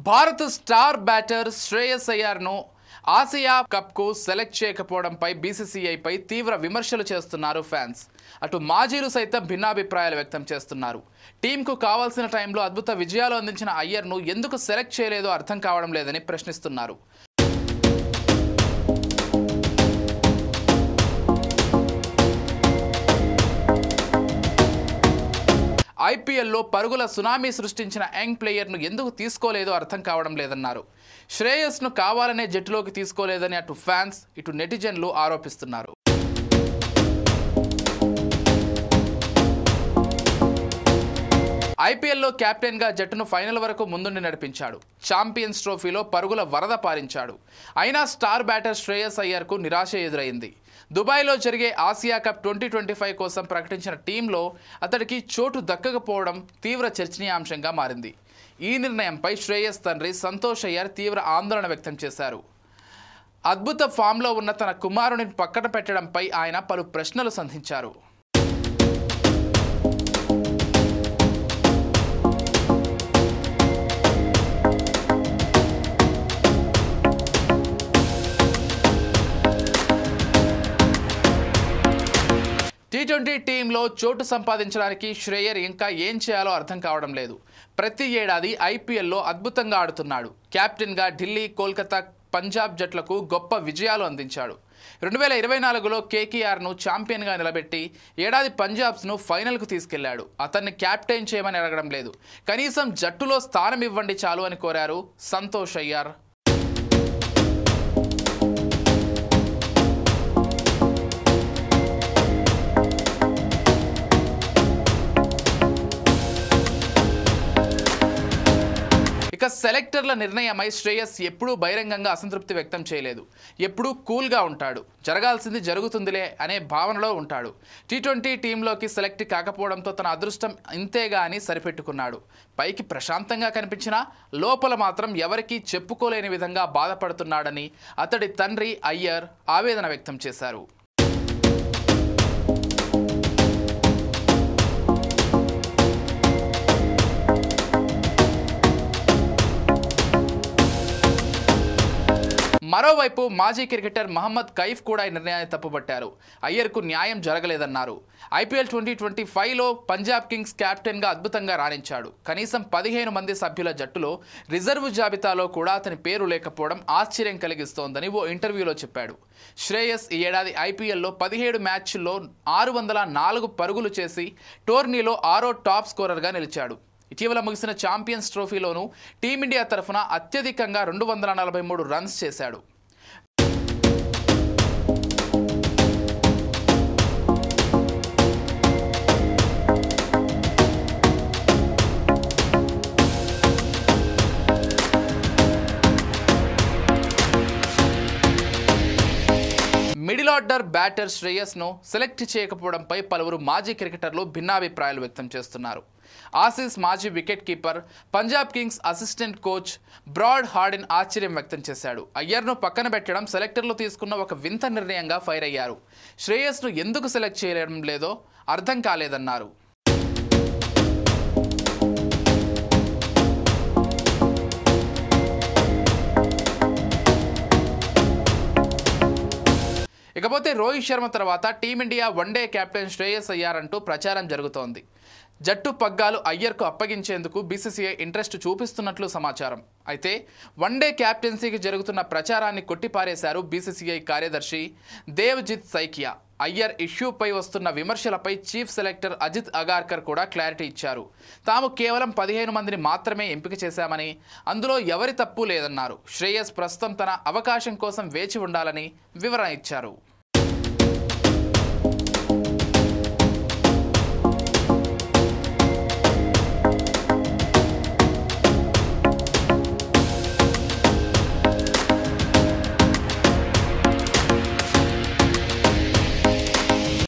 భారత star batter Shreyas అయ్యర్ను Asia కప్కు సెలెక్ట్ చేయకపోవడంపై బీసీసీఐపై తీవ్ర విమర్శలు చేస్తున్నారు ఫ్యాన్స్. అటు మాజీలు సైతం భిన్నాభిప్రాయాలు వ్యక్తం చేస్తున్నారు. టీంకు కావాల్సిన టైంలో అద్భుత విజయాలు అందించిన అయ్యర్ను ఎందుకు సెలెక్ట్ చేయలేదో అర్థం కావడం లేదని ప్రశ్నిస్తున్నారు. ఐపీఎల్లో పరుగుల సునామీ సృష్టించిన యంగ్ ప్లేయర్ను ఎందుకు తీసుకోలేదో అర్థం కావడం లేదన్నారు. శ్రేయస్ను కావాలనే జట్టులోకి తీసుకోలేదని అటు ఫ్యాన్స్ ఇటు నెటిజన్లు ఆరోపిస్తున్నారు. ఐపీఎల్లో కెప్టెన్గా జట్టును ఫైనల్ వరకు ముందుండి నడిపించాడు. ఛాంపియన్స్ ట్రోఫీలో పరుగుల వరద పారించాడు. అయినా స్టార్ బ్యాటర్ శ్రేయస్ అయ్యర్కు నిరాశ ఎదురైంది. దుబాయ్లో జరిగే ఆసియా కప్ 2025 కోసం ప్రకటించిన టీంలో అతడికి చోటు దక్కకపోవడం తీవ్ర చర్చనీయాంశంగా మారింది. ఈ నిర్ణయంపై శ్రేయస్ తండ్రి సంతోష్ అయ్యర్ తీవ్ర ఆందోళన వ్యక్తం చేశారు. అద్భుత ఫామ్లో ఉన్న తన కుమారుడిని పక్కన పెట్టడంపై ఆయన పలు ప్రశ్నలు సంధించారు. టీ20 టీంలో చోటు సంపాదించడానికి శ్రేయర్ ఇంకా ఏం చేయాలో అర్థం కావడం లేదు. ప్రతి ఏడాది ఐపీఎల్లో అద్భుతంగా ఆడుతున్నాడు. కెప్టెన్గా ఢిల్లీ, కోల్కతా, పంజాబ్ జట్లకు గొప్ప విజయాలు అందించాడు. 2024లో కేకేఆర్ను ఛాంపియన్గా నిలబెట్టి ఏడాది పంజాబ్స్ను ఫైనల్కు తీసుకెళ్లాడు. అతన్ని కెప్టెన్ చేయమని అడగడం లేదు, కనీసం జట్టులో స్థానం ఇవ్వండి చాలు అని కోరారు సంతోష్ అయ్యర్. ఇక సెలెక్టర్ల నిర్ణయమై శ్రేయస్ ఎప్పుడూ బహిరంగంగా అసంతృప్తి వ్యక్తం చేయలేదు. ఎప్పుడూ కూల్గా ఉంటాడు. జరగాల్సింది జరుగుతుందిలే అనే భావనలో ఉంటాడు. టీ20 టీంలోకి సెలెక్ట్ కాకపోవడంతో తన అదృష్టం ఇంతేగా అని సరిపెట్టుకున్నాడు. పైకి ప్రశాంతంగా కనిపించినా లోపల మాత్రం ఎవరికీ చెప్పుకోలేని విధంగా బాధపడుతున్నాడని అతడి తండ్రి అయ్యర్ ఆవేదన వ్యక్తం చేశారు. మరోవైపు మాజీ క్రికెటర్ మహమ్మద్ కైఫ్ కూడా ఈ నిర్ణయాన్ని తప్పుపట్టారు. అయ్యర్కు న్యాయం జరగలేదన్నారు. ఐపీఎల్ 2025లో పంజాబ్ కింగ్స్ కెప్టెన్గా అద్భుతంగా రాణించాడు. కనీసం 15 మంది సభ్యుల జట్టులో రిజర్వ్ జాబితాలో కూడా అతని పేరు లేకపోవడం ఆశ్చర్యం కలిగిస్తోందని ఓ ఇంటర్వ్యూలో చెప్పాడు. శ్రేయస్ ఈ ఏడాది ఐపీఎల్లో 17 మ్యాచ్ల్లో 604 పరుగులు చేసి టోర్నీలో 6వ టాప్ స్కోరర్గా నిలిచాడు. ఇటీవల ముగిసిన ఛాంపియన్స్ ట్రోఫీలోనూ టీమిండియా తరఫున అత్యధికంగా 243 రన్స్ చేశాడు. మిడిల్ ఆర్డర్ బ్యాటర్ శ్రేయస్ను సెలెక్ట్ చేయకపోవడంపై పలువురు మాజీ క్రికెటర్లు భిన్నాభిప్రాయాలు వ్యక్తం చేస్తున్నారు. ఆసీస్ మాజీ wicket keeper, Punjab Kings assistant coach Brad Haddin ఆశ్చర్యం వ్యక్తం చేశాడు. అయ్యర్ను పక్కన పెట్టడం సెలెక్టర్లు తీసుకున్న ఒక వింత నిర్ణయంగా ఫైర్ అయ్యారు. శ్రేయస్ను ఎందుకు సెలెక్ట్ చేయడం లేదో అర్థం కాలేదన్నారు. ఇకపోతే రోహిత్ శర్మ తర్వాత team India one day captain Shreyas Iyer అంటూ ప్రచారం జరుగుతోంది. జట్టు పగ్గాలు అయ్యర్కు అప్పగించేందుకు బీసీసీఐ ఇంట్రెస్ట్ చూపిస్తున్నట్లు సమాచారం. అయితే వన్డే కెప్టెన్సీకి జరుగుతున్న ప్రచారాన్ని కొట్టిపారేశారు బీసీసీఐ కార్యదర్శి దేవ్జిత్ సైకియా. అయ్యర్ ఇష్యూపై వస్తున్న విమర్శలపై చీఫ్ సెలెక్టర్ అజిత్ అగార్కర్ కూడా క్లారిటీ ఇచ్చారు. తాము కేవలం 15 మందిని మాత్రమే ఎంపిక చేశామని, అందులో ఎవరి తప్పు లేదన్నారు. శ్రేయస్ ప్రస్తుతం తన అవకాశం కోసం వేచి ఉండాలని వివరణ ఇచ్చారు.